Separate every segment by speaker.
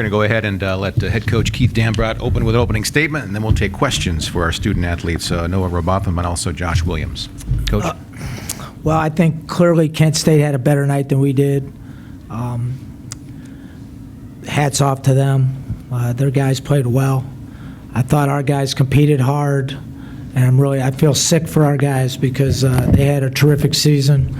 Speaker 1: going to go ahead and let head coach Keith Dambrot open with an opening statement, and then we'll take questions for our student athletes, Noah Robotham and also Josh Williams. Coach?
Speaker 2: Well, I think clearly Kent State had a better night than we did. Hats off to them. Their guys played well. I thought our guys competed hard, and I feel sick for our guys because they had a terrific season.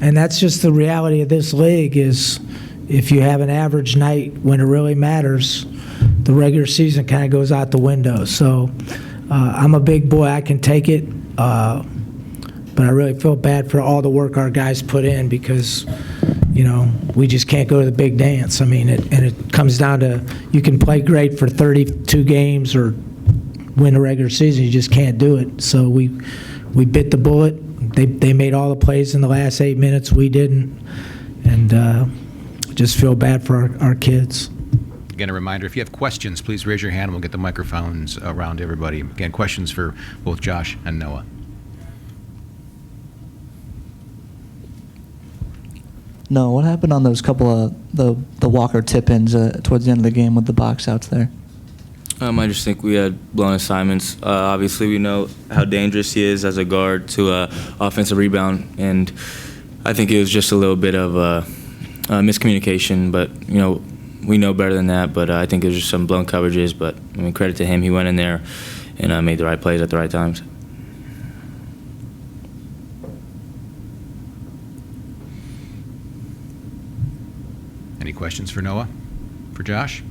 Speaker 2: And that's just the reality of this league is if you have an average night when it really matters, the regular season kind of goes out the window. So I'm a big boy. I can take it. But I really feel bad for all the work our guys put in because, we just can't go to the big dance. I mean, it comes down to you can play great for 32 games or win a regular season. You just can't do it. So we bit the bullet. They made all the plays in the last 8 minutes. We didn't. And just feel bad for our kids.
Speaker 1: Again, a reminder, if you have questions, please raise your hand and we'll get the microphones around everybody. Again, questions for both Josh and Noah.
Speaker 3: No, what happened on those couple of the Walker tip-ins towards the end of the game with the box outs there?
Speaker 4: I just think we had blown assignments. Obviously, we know how dangerous he is as a guard to offensive rebound, and I think it was just a little bit of miscommunication. But we know better than that. But I think it was just some blown coverages. But credit to him, he went in there and made the right plays at the right times.
Speaker 1: Any questions for Noah? For Josh?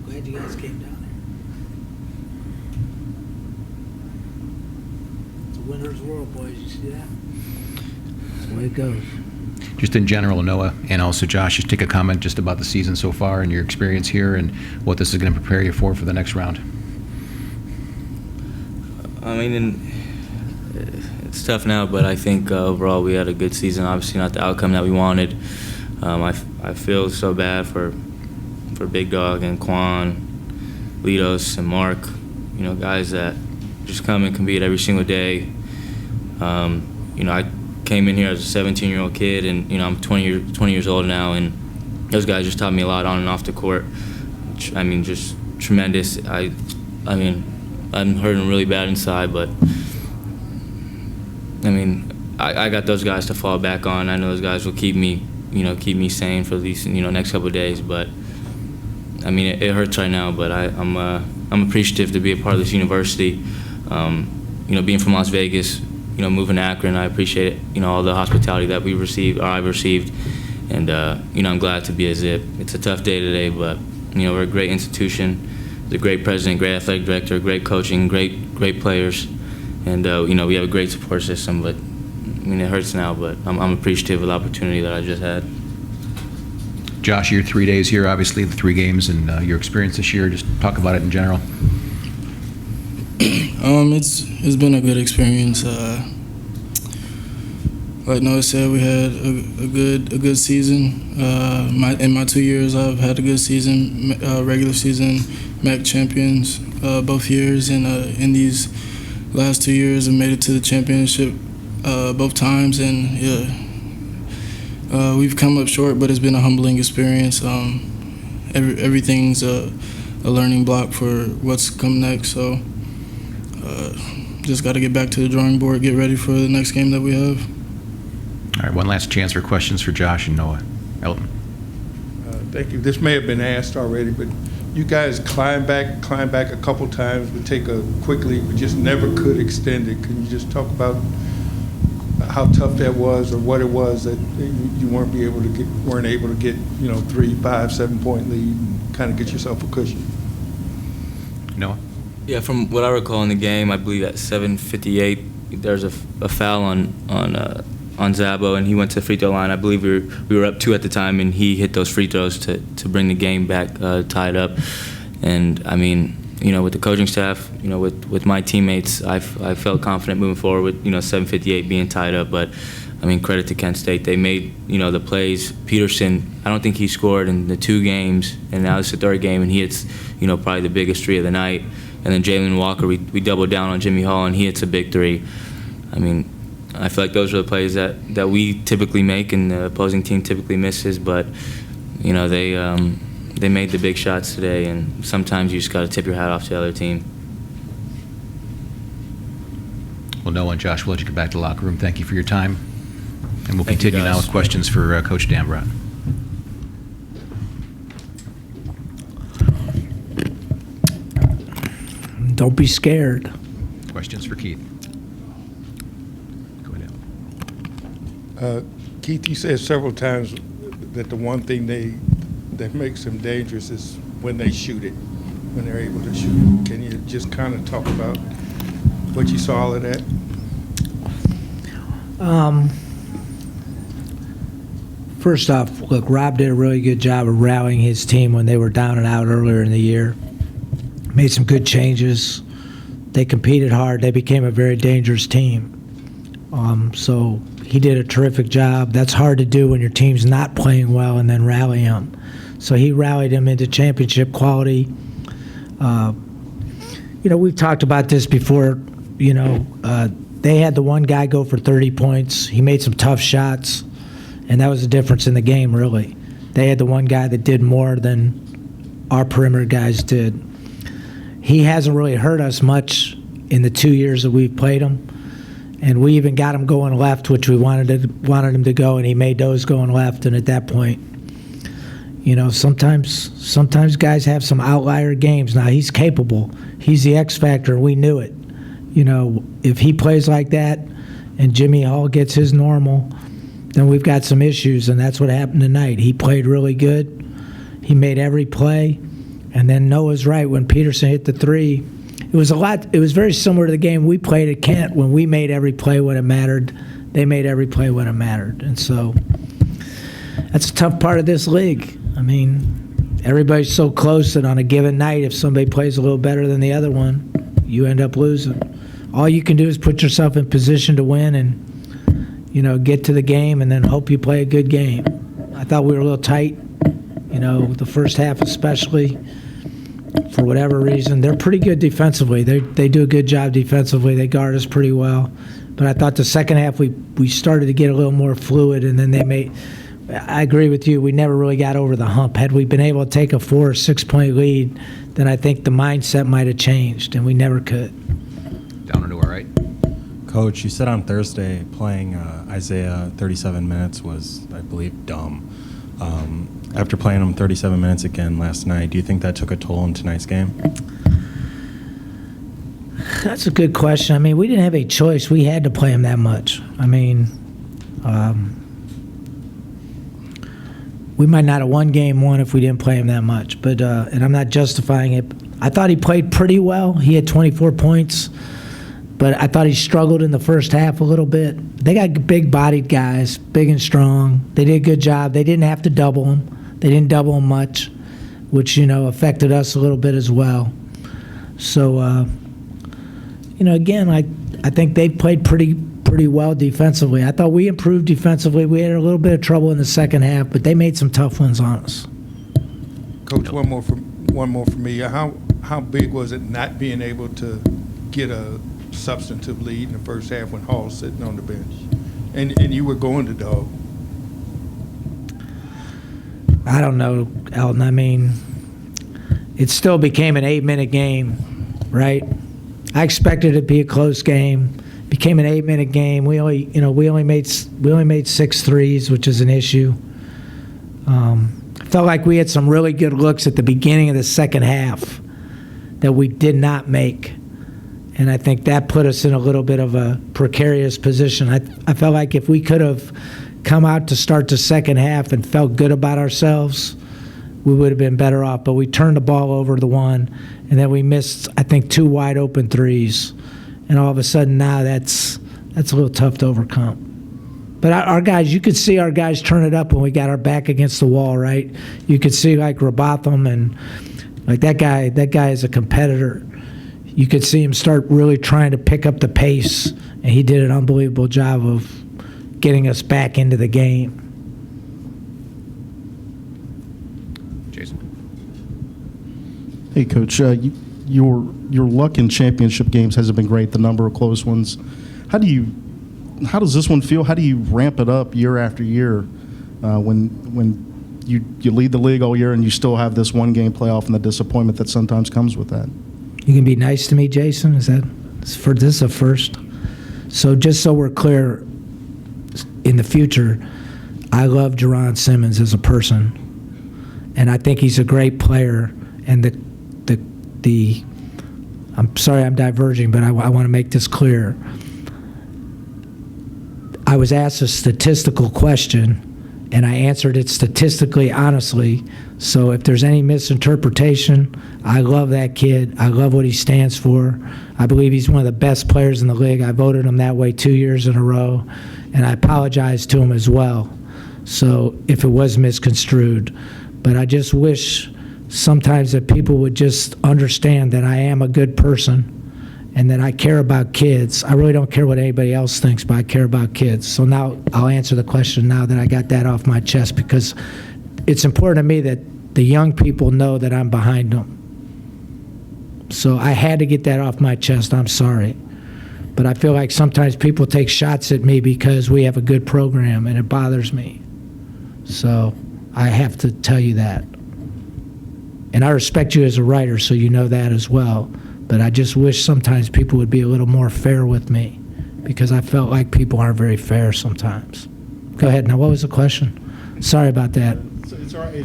Speaker 2: Glad you guys came down there. It's a winner's world, boys. You see that? That's the way it goes.
Speaker 1: Just in general, Noah, and also Josh, just take a comment just about the season so far and your experience here and what this is going to prepare you for the next round.
Speaker 4: It's tough now, but I think overall we had a good season. Obviously not the outcome that we wanted. I feel so bad for Big Dog and Quan, Litos and Mark, guys that just come and compete every single day. I came in here as a 17-year-old kid, and I'm 20 years old now, and those guys just taught me a lot on and off the court. Just tremendous. I'm hurting really bad inside, but I got those guys to fall back on. I know those guys will keep me sane for these next couple of days. But it hurts right now. But I'm appreciative to be a part of this university. Being from Las Vegas, moving to Akron, I appreciate it. All the hospitality that I've received, and I'm glad to be a Zip. It's a tough day today, but we're a great institution. There's a great president, great athletic director, great coaching, great players. And, we have a great support system, but, it hurts now, but I'm appreciative of the opportunity that I just had.
Speaker 1: Josh, your 3 days here, obviously, the 3 games, and your experience this year, just talk about it in general.
Speaker 5: It's been a good experience. Like Noah said, we had a good season. In my 2 years, I've had a good season, regular season, MAC champions both years, and in these last 2 years, I made it to the championship both times, and we've come up short, but it's been a humbling experience. Everything's a learning block for what's come next, so just got to get back to the drawing board, get ready for the next game that we have.
Speaker 1: All right, one last chance for questions for Josh and Noah. Elton.
Speaker 6: Thank you. This may have been asked already, but you guys climb back a couple times, but quickly, but just never could extend it. Can you just talk about how tough that was, or what it was that you weren't able to get 3, 5, 7 point lead and kind of get yourself a cushion?
Speaker 1: Noah?
Speaker 4: Yeah, from what I recall in the game, I believe at 7:58 there's a foul on Zabo, and he went to the free throw line. I believe we were up 2 at the time, and he hit those free throws to bring the game back tied up. And with the coaching staff, with my teammates, I felt confident moving forward with 7:58 being tied up. But credit to Kent State, they made the plays. Peterson, I don't think he scored in the 2 games, and now it's the 3rd game, and he hits probably the biggest 3 of the night. And then Jalen Walker, we doubled down on Jimmy Hall, and he hits a big 3. I feel like those are the plays that we typically make and the opposing team typically misses, but you know, they made the big shots today, and sometimes you just got to tip your hat off to the other team.
Speaker 1: Well, Noah and Josh, we'll let you get back to the locker room. Thank you for your time. And we'll
Speaker 4: Thank you,
Speaker 1: continue now
Speaker 4: guys.
Speaker 1: with questions for Coach Dambrot.
Speaker 2: Don't be scared.
Speaker 1: Questions for Keith. Go ahead.
Speaker 6: Keith, you said several times that the one thing that makes them dangerous is when they shoot it, when they're able to shoot it. Can you just kind of talk about what you saw of that?
Speaker 2: First off, look, Rob did a really good job of rallying his team when they were down and out earlier in the year. Made some good changes. They competed hard. They became a very dangerous team. So he did a terrific job. That's hard to do when your team's not playing well and then rally them. So he rallied them into championship quality. We've talked about this before. They had the one guy go for 30 points. He made some tough shots, and that was the difference in the game, really. They had the one guy that did more than our perimeter guys did. He hasn't really hurt us much in the 2 years that we've played him, and we even got him going left, which we wanted him to go, and he made those going left. And at that point, sometimes guys have some outlier games. Now, he's capable. He's the X factor. We knew it. If he plays like that and Jimmy Hall gets his normal, then we've got some issues, and that's what happened tonight. He played really good. He made every play. And then Noah's right, when Peterson hit the three, it was very similar to the game we played at Kent when we made every play when it mattered. They made every play when it mattered. And so that's a tough part of this league. I mean, everybody's so close that on a given night, if somebody plays a little better than the other one, you end up losing. All you can do is put yourself in position to win and, get to the game and then hope you play a good game. I thought we were a little tight, the first half especially. For whatever reason, they're pretty good defensively. They do a good job defensively. They guard us pretty well. But I thought the second half we started to get a little more fluid, and then I agree with you, we never really got over the hump. Had we been able to take a 4 or 6 point lead, then I think the mindset might have changed, and we never could.
Speaker 1: Down and to our right.
Speaker 7: Coach, you said on Thursday playing Isaiah 37 minutes was, I believe, dumb. After playing him 37 minutes again last night, do you think that took a toll in tonight's game?
Speaker 2: That's a good question. I mean, we didn't have a choice. We had to play him that much. I mean, we might not have won game one if we didn't play him that much. But and I'm not justifying it. I thought he played pretty well. He had 24 points. But I thought he struggled in the first half a little bit. They got big-bodied guys, big and strong. They did a good job. They didn't have to double him. They didn't double him much, which, affected us a little bit as well. So, again, I think they played pretty well defensively. I thought we improved defensively. We had a little bit of trouble in the second half, but they made some tough ones on us.
Speaker 6: Coach, one more from me. How big was it not being able to get a substantive lead in the first half when Hall's sitting on the bench, and you were going to dog?
Speaker 2: I don't know, Elton. I mean, it still became an 8-minute game, right? I expected it to be a close game. Became an 8-minute game. We only made 6 threes, which is an issue. Felt like we had some really good looks at the beginning of the second half that we did not make. And I think that put us in a little bit of a precarious position. I felt like if we could have come out to start the second half and felt good about ourselves, we would have been better off. But we turned the ball over to the one, and then we missed, I think, 2 wide open threes. And all of a sudden now that's a little tough to overcome. But our guys, you could see our guys turn it up when we got our back against the wall, right? You could see like Robotham and like that guy is a competitor. You could see him start really trying to pick up the pace, and he did an unbelievable job of getting us back into the game.
Speaker 1: Jason.
Speaker 8: Hey, Coach, your luck in championship games hasn't been great, the number of close ones. How does this one feel? How do you ramp it up year after year when you lead the league all year, and you still have this one-game playoff and the disappointment that sometimes comes with that.
Speaker 2: You can be nice to me, Jason? Is this a first? So just so we're clear, in the future, I love Jerron Simmons as a person, and I think he's a great player. And I'm sorry I'm diverging, but I want to make this clear. I was asked a statistical question, and I answered it statistically honestly. So if there's any misinterpretation, I love that kid. I love what he stands for. I believe he's one of the best players in the league. I voted him that way 2 years in a row, and I apologize to him as well. So if it was misconstrued, but I just wish sometimes that people would just understand that I am a good person and that I care about kids. I really don't care what anybody else thinks, but I care about kids. So now I'll answer the question now that I got that off my chest, because it's important to me that the young people know that I'm behind them. So I had to get that off my chest. I'm sorry. But I feel like sometimes people take shots at me because we have a good program, and it bothers me. So I have to tell you that. And I respect you as a writer, so you know that as well. But I just wish sometimes people would be a little more fair with me, because I felt like people aren't very fair sometimes. Go ahead. Now, what was the question? Sorry about that.
Speaker 8: It's all right.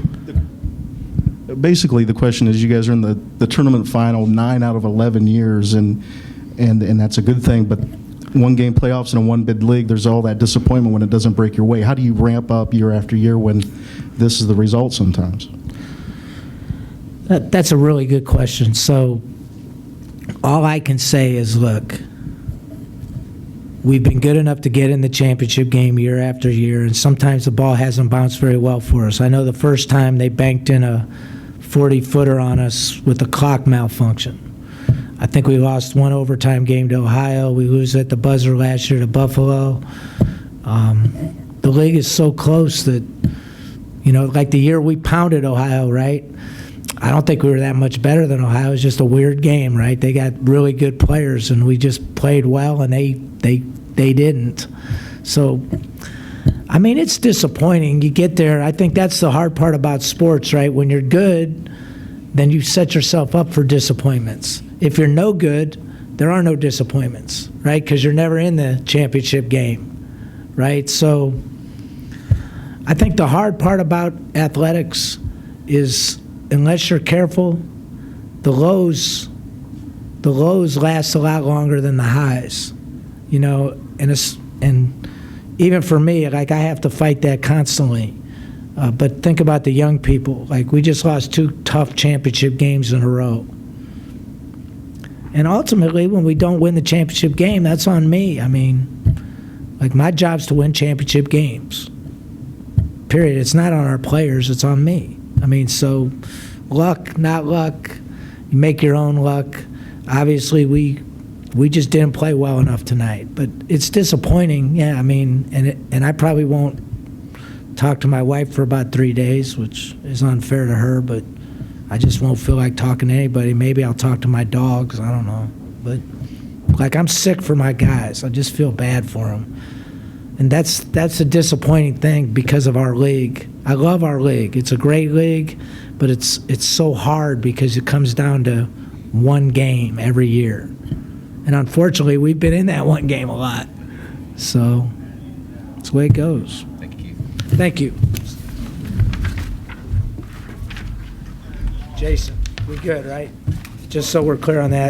Speaker 8: Basically, the question is, you guys are in the tournament final 9 out of 11 years, and that's a good thing. But one-game playoffs in a one-bid league, there's all that disappointment when it doesn't break your way. How do you ramp up year after year when this is the result sometimes?
Speaker 2: That's a really good question. So all I can say is, look, we've been good enough to get in the championship game year after year, and sometimes the ball hasn't bounced very well for us. I know the first time they banked in a 40-footer on us with a clock malfunction. I think we lost one overtime game to Ohio. We lose at the buzzer last year to Buffalo. The league is so close that, like the year we pounded Ohio, right? I don't think we were that much better than Ohio. It was just a weird game, right? They got really good players, and we just played well, and they didn't. So, I mean, it's disappointing. You get there. I think that's the hard part about sports, right? When you're good, then you set yourself up for disappointments. If you're no good, there are no disappointments, right? Because you're never in the championship game, right? So I think the hard part about athletics is, unless you're careful, the lows last a lot longer than the highs, and even for me, like, I have to fight that constantly. But think about the young people. Like, we just lost 2 tough championship games in a row. And ultimately, when we don't win the championship game, that's on me. I mean, like, my job's to win championship games. Period. It's not on our players, it's on me. I mean, so luck, not luck. You make your own luck. Obviously, we just didn't play well enough tonight. But it's disappointing, yeah. I mean, and I probably won't talk to my wife for about 3 days, which is unfair to her, but I just won't feel like talking to anybody. Maybe I'll talk to my dogs. I don't know. But, like, I'm sick for my guys. I just feel bad for them. And that's a disappointing thing because of our league. I love our league. It's a great league, but it's so hard because it comes down to one game every year. And unfortunately, we've been in that one game a lot. So that's the way it goes.
Speaker 1: Thank you, Keith.
Speaker 2: Thank you. Jason, we good, right? Just so we're clear on that.